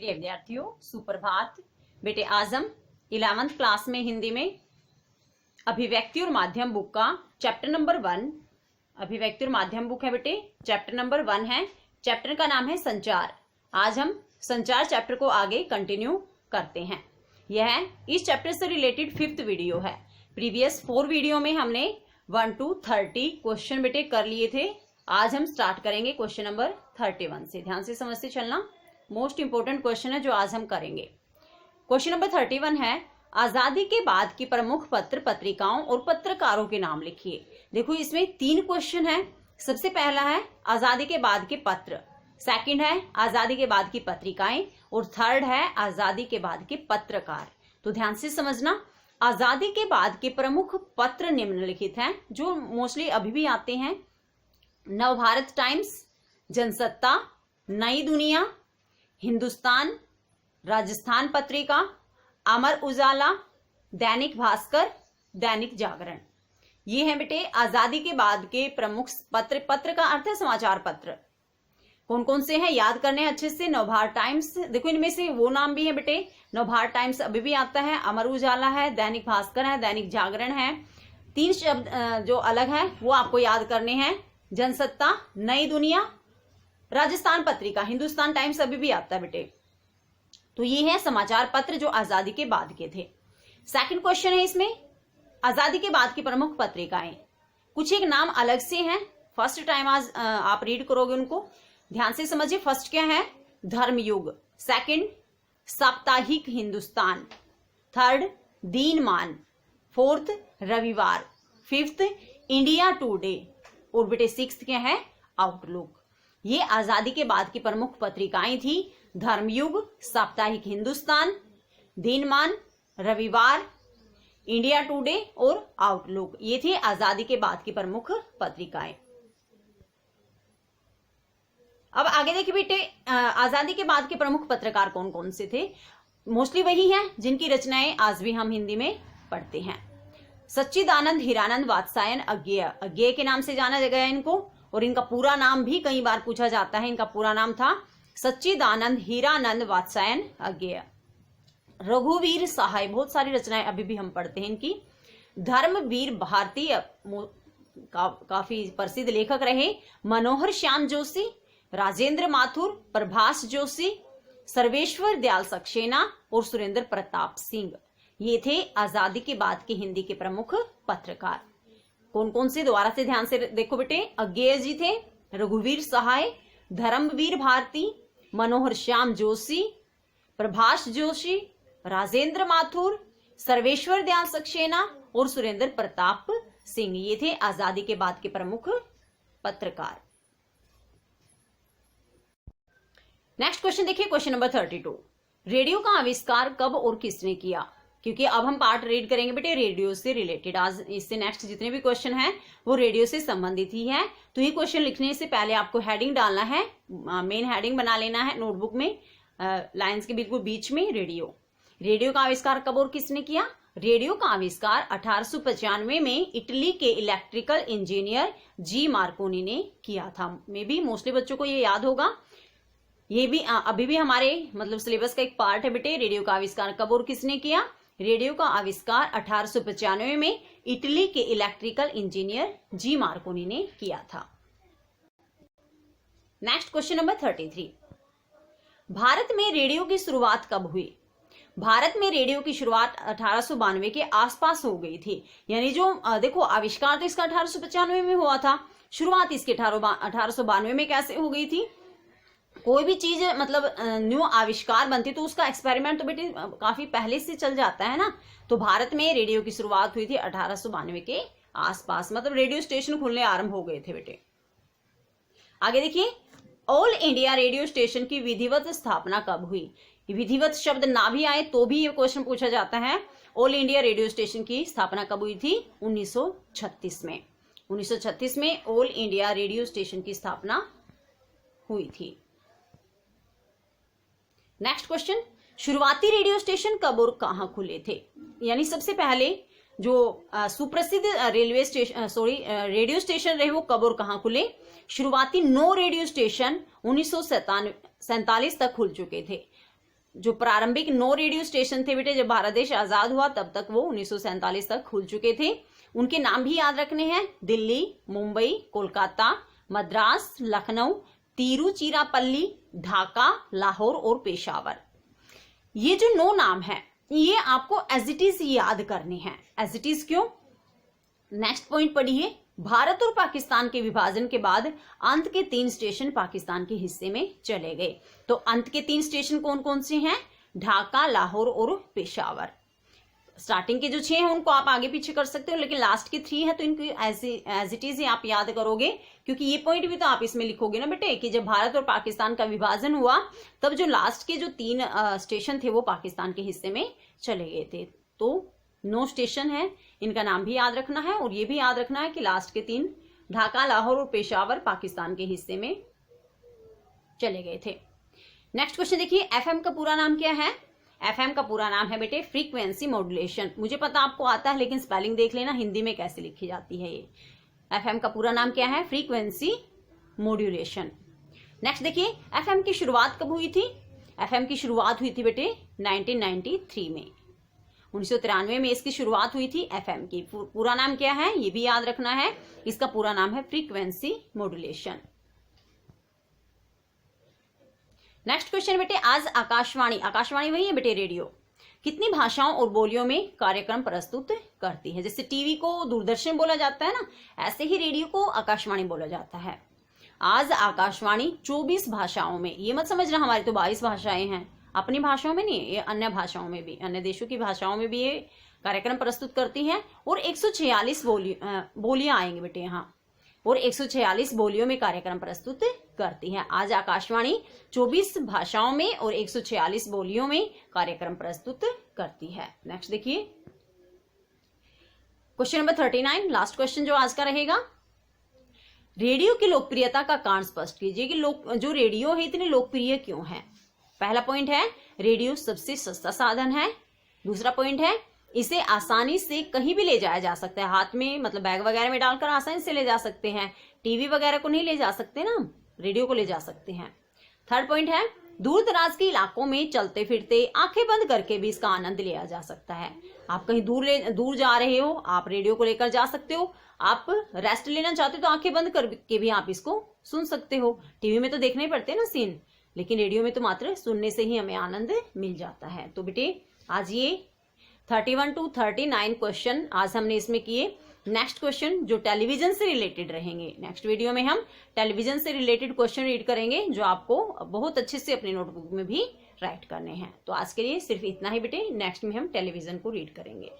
प्रिय विद्यार्थियों, सुप्रभात। बेटे आज हम 11th क्लास में हिंदी में अभिव्यक्ति और माध्यम बुक का चैप्टर नंबर 1, अभिव्यक्ति और माध्यम बुक है बेटे, चैप्टर नंबर 1 है। चैप्टर का नाम है संचार। आज हम संचार चैप्टर को आगे कंटिन्यू करते हैं। यह इस चैप्टर से रिलेटेड 5th वीडियो है। प्रीवियस 4 वीडियो में हमने 1 to 30 क्वेश्चन बेटे कर लिए थे। आज हम स्टार्ट करेंगे क्वेश्चन नंबर 31 से। ध्यान से समझते चलना, मोस्ट इंपोर्टेंट क्वेश्चन है जो आज हम करेंगे। क्वेश्चन नंबर 31 है, आजादी के बाद की प्रमुख पत्र पत्रिकाओं और पत्रकारों के नाम लिखिए। देखो इसमें 3 क्वेश्चन है। सबसे पहला है आजादी के बाद के पत्र, सेकंड है आजादी के बाद की पत्रिकाएं और थर्ड है आजादी के बाद के पत्रकार। तो ध्यान से समझना, आजादी के बाद के प्रमुख पत्र निम्नलिखित हैं जो मोस्टली अभी भी आते हैं। नवभारत टाइम्स, जनसत्ता, नई दुनिया, हिंदुस्तान, राजस्थान पत्रिका, अमर उजाला, दैनिक भास्कर, दैनिक जागरण। ये हैं बेटे आजादी के बाद के प्रमुख पत्र। पत्र का अर्थ है समाचार पत्र। कौन कौन से हैं याद करने हैं अच्छे से। नवभारत टाइम्स, देखो इनमें से वो नाम भी है बेटे। नवभारत टाइम्स अभी भी आता है, अमर उजाला है, दैनिक भास्कर है, दैनिक जागरण है। 3 शब्द जो अलग है वो आपको याद करने हैं, जनसत्ता, नई दुनिया, राजस्थान पत्रिका, हिंदुस्तान टाइम्स अभी भी आता है बेटे। तो ये है समाचार पत्र जो आजादी के बाद के थे। सेकंड क्वेश्चन है इसमें, आजादी के बाद की प्रमुख पत्रिकाएं। कुछ एक नाम अलग से हैं, फर्स्ट टाइम आज आप रीड करोगे उनको। ध्यान से समझिए। फर्स्ट क्या है, धर्मयुग, सेकंड साप्ताहिक हिंदुस्तान, थर्ड दीनमान, फोर्थ रविवार, फिफ्थ इंडिया टुडे और बेटे 6th क्या है, आउटलुक। ये आजादी के बाद की प्रमुख पत्रिकाएं थी। धर्मयुग, साप्ताहिक हिंदुस्तान, दिनमान, रविवार, इंडिया टुडे और आउटलुक। ये थी आजादी के बाद की प्रमुख पत्रिकाएं। अब आगे देखिए बेटे, आजादी के बाद के प्रमुख पत्रकार कौन कौन से थे। मोस्टली वही हैं जिनकी रचनाएं आज भी हम हिंदी में पढ़ते हैं। सच्चिदानंद हीरानंद वात्स्यायन अज्ञेय, अज्ञेय के नाम से जाना गया इनको, और इनका पूरा नाम भी कई बार पूछा जाता है। इनका पूरा नाम था सच्चिदानंद हीरानंद वात्स्यायन अज्ञेय। रघुवीर सहाय, बहुत सारी रचनाएं अभी भी हम पढ़ते हैं इनकी। धर्मवीर भारती, काफी प्रसिद्ध लेखक रहे। मनोहर श्याम जोशी, राजेंद्र माथुर, प्रभाष जोशी, सर्वेश्वर दयाल सक्सेना और सुरेंद्र प्रताप सिंह। ये थे आजादी के बाद के हिंदी के प्रमुख पत्रकार। कौन कौन से, दोबारा से ध्यान से देखो बेटे। अज्ञेय जी थे, रघुवीर सहाय, धर्मवीर भारती, मनोहर श्याम जोशी, प्रभाष जोशी, राजेंद्र माथुर, सर्वेश्वर दयाल सक्सेना और सुरेंद्र प्रताप सिंह। ये थे आजादी के बाद के प्रमुख पत्रकार। नेक्स्ट क्वेश्चन देखिए, क्वेश्चन नंबर 32। रेडियो का आविष्कार कब और किसने किया। क्योंकि अब हम पार्ट रीड करेंगे बेटे रेडियो से रिलेटेड। आज इससे नेक्स्ट जितने भी क्वेश्चन हैं वो रेडियो से संबंधित ही है। तो ये क्वेश्चन लिखने से पहले आपको हेडिंग डालना है, मेन हेडिंग बना लेना है नोटबुक में, लाइंस के बिल्कुल बीच में रेडियो। रेडियो का आविष्कार कब और किसने किया। रेडियो का आविष्कार 1895 में इटली के इलेक्ट्रिकल इंजीनियर जी मार्कोनी ने किया था। मे भी मोस्टली बच्चों को ये याद होगा। ये भी अभी भी हमारे मतलब सिलेबस का एक पार्ट है बेटे। रेडियो का आविष्कार कब और किसने किया। रेडियो का आविष्कार 1895 में इटली के इलेक्ट्रिकल इंजीनियर जी मार्कोनी ने किया था। Next question number 33। भारत में रेडियो की शुरुआत कब हुई। भारत में रेडियो की शुरुआत 1892 के आसपास हो गई थी। यानी जो देखो आविष्कार तो इसका 1895 में हुआ था, शुरुआत इसके 1892 में कैसे हो गई थी। कोई भी चीज मतलब न्यू आविष्कार बनती तो उसका एक्सपेरिमेंट तो बेटे काफी पहले से चल जाता है ना। तो भारत में रेडियो की शुरुआत हुई थी 1892 के आसपास, मतलब रेडियो स्टेशन खुलने आरंभ हो गए थे बेटे। आगे देखिए, ऑल इंडिया रेडियो स्टेशन की विधिवत स्थापना कब हुई। विधिवत शब्द ना भी आए तो भी ये क्वेश्चन पूछा जाता है। ऑल इंडिया रेडियो स्टेशन की स्थापना कब हुई थी। 1936 में। 1936 में ऑल इंडिया रेडियो स्टेशन की स्थापना हुई थी। नेक्स्ट क्वेश्चन, शुरुआती रेडियो स्टेशन कब और कहां खुले थे। यानी सबसे पहले जो सुप्रसिद्ध रेडियो स्टेशन रहे वो कब और कहां खुले। शुरुआती 9 रेडियो स्टेशन 1947 तक खुल चुके थे। जो प्रारंभिक 9 रेडियो स्टेशन थे बेटे, जब भारत देश आजाद हुआ तब तक वो 1947 तक खुल चुके थे। उनके नाम भी याद रखने हैं, दिल्ली, मुंबई, कोलकाता, मद्रास, लखनऊ, तिरुचिरापल्ली, ढाका, लाहौर और पेशावर। ये जो 9 नाम है ये आपको एज इट इज याद करने हैं। एज इट इज क्यों? नेक्स्ट पॉइंट पढ़िए, भारत और पाकिस्तान के विभाजन के बाद अंत के 3 स्टेशन पाकिस्तान के हिस्से में चले गए। तो अंत के 3 स्टेशन कौन कौन से हैं? ढाका, लाहौर और पेशावर। स्टार्टिंग के जो 6 हैं उनको आप आगे पीछे कर सकते हो, लेकिन लास्ट के 3 है तो इनको एज इट इज आप याद करोगे, क्योंकि ये पॉइंट भी तो आप इसमें लिखोगे ना बेटे कि जब भारत और पाकिस्तान का विभाजन हुआ तब जो लास्ट के जो 3 स्टेशन थे वो पाकिस्तान के हिस्से में चले गए थे। तो 9 स्टेशन है, इनका नाम भी याद रखना है और ये भी याद रखना है कि लास्ट के 3 ढाका, लाहौर और पेशावर पाकिस्तान के हिस्से में चले गए थे। नेक्स्ट क्वेश्चन देखिए, एफएम का पूरा नाम क्या है? एफएम का पूरा नाम है बेटे फ्रीक्वेंसी मॉड्यूलेशन। मुझे पता आपको आता है लेकिन स्पेलिंग देख लेना हिंदी में कैसे लिखी जाती है। ये एफएम का पूरा नाम क्या है? Frequency modulation. नेक्स्ट देखिए, एफएम की शुरुआत कब हुई थी? एफएम की शुरुआत हुई थी बेटे 1993 में, 1993 में इसकी शुरुआत हुई थी एफएम की। पूरा नाम क्या है ये भी याद रखना है, इसका पूरा नाम है फ्रीक्वेंसी मॉड्यूलेशन। नेक्स्ट क्वेश्चन बेटे, आज आकाशवाणी, आकाशवाणी वही है बेटे रेडियो, कितनी भाषाओं और बोलियों में कार्यक्रम प्रस्तुत करती है? जैसे टीवी को दूरदर्शन बोला जाता है ना, ऐसे ही रेडियो को आकाशवाणी बोला जाता है। आज आकाशवाणी 24 भाषाओं में, ये मत समझना हमारी तो 22 भाषाएं हैं, अपनी भाषाओं में नहीं, ये अन्य भाषाओं में भी, अन्य देशों की भाषाओं में भी ये कार्यक्रम प्रस्तुत करती है। और 146 बोलियां आएंगी बेटे यहाँ, और 146 बोलियों में कार्यक्रम प्रस्तुत करती है। आज आकाशवाणी 24 भाषाओं में और 146 बोलियों में कार्यक्रम प्रस्तुत करती है। नेक्स्ट देखिए, क्वेश्चन नंबर 39, लास्ट क्वेश्चन जो आज का रहेगा, रेडियो की लोकप्रियता का कारण स्पष्ट कीजिए कि जो रेडियो है इतने लोकप्रिय क्यों है? पहला पॉइंट है रेडियो सबसे सस्ता साधन है। दूसरा पॉइंट है इसे आसानी से कहीं भी ले जाया जा सकता है, हाथ में मतलब बैग वगैरह में डालकर आसानी से ले जा सकते हैं। टीवी वगैरह को नहीं ले जा सकते ना, रेडियो को ले जा सकते हैं। थर्ड पॉइंट है दूर दराज के इलाकों में चलते फिरते आंखें बंद करके भी इसका आनंद लिया जा सकता है। आप कहीं दूर जा रहे हो, आप रेडियो को लेकर जा सकते हो। आप रेस्ट लेना चाहते हो तो आंखें बंद करके भी आप इसको सुन सकते हो। टीवी में तो देखने ही पड़ते हैं ना सीन, लेकिन रेडियो में तो मात्र सुनने से ही हमें आनंद मिल जाता है। तो बेटे आज ये 31 to 39 क्वेश्चन आज हमने इसमें किए। नेक्स्ट क्वेश्चन जो टेलीविजन से रिलेटेड रहेंगे, नेक्स्ट वीडियो में हम टेलीविजन से रिलेटेड क्वेश्चन रीड करेंगे जो आपको बहुत अच्छे से अपनी नोटबुक में भी राइट करने हैं। तो आज के लिए सिर्फ इतना ही बेटे, नेक्स्ट में हम टेलीविजन को रीड करेंगे।